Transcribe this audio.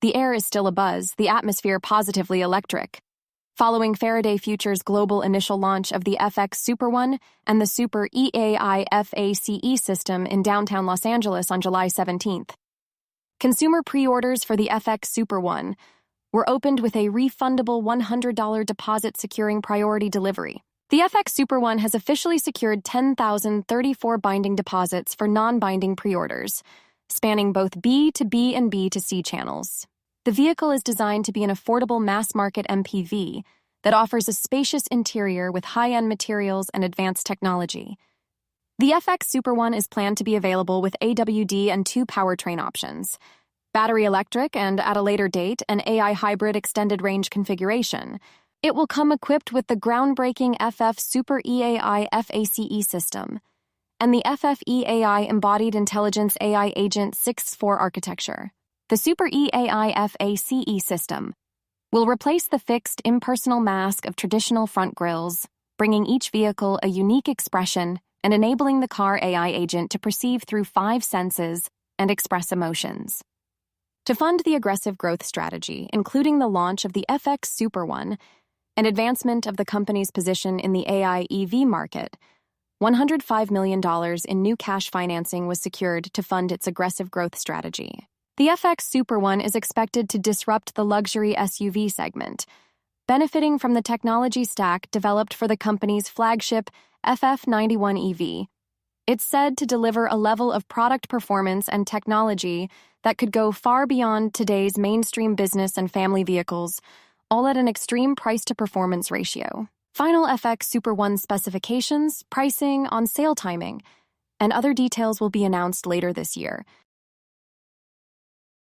The air is still abuzz, the atmosphere positively electric. Following Faraday Future's global initial launch of the FX Super One and the Super EAI F.A.C.E system in downtown Los Angeles on July 17th. Consumer pre-orders for the FX Super One were opened with a refundable $100 deposit securing priority delivery. The FX Super One has officially secured 10,034 binding deposits for non-binding pre-orders, spanning both B2B and B2C channels. The vehicle is designed to be an affordable mass-market MPV that offers a spacious interior with high-end materials and advanced technology. The FX Super One is planned to be available with AWD and 2 powertrain options, battery electric and, at a later date, an AI hybrid extended range configuration. It will come equipped with the groundbreaking FF Super EAI F.A.C.E system and the FFAI Embodied Intelligence AI Agent 6.4 architecture. The Super EAI F.A.C.E system will replace the fixed impersonal mask of traditional front grills, bringing each vehicle a unique expression and enabling the car AI agent to perceive through 5 senses and express emotions. To fund the aggressive growth strategy, including the launch of the FX Super One and advancement of the company's position in the AI EV market, $105 million in new cash financing was secured to fund its aggressive growth strategy. The FX Super One is expected to disrupt the luxury SUV segment, benefiting from the technology stack developed for the company's flagship FF91 EV. It's said to deliver a level of product performance and technology that could go far beyond today's mainstream business and family vehicles, all at an extreme price-to-performance ratio. Final FX Super One specifications, pricing, on-sale timing, and other details will be announced later this year.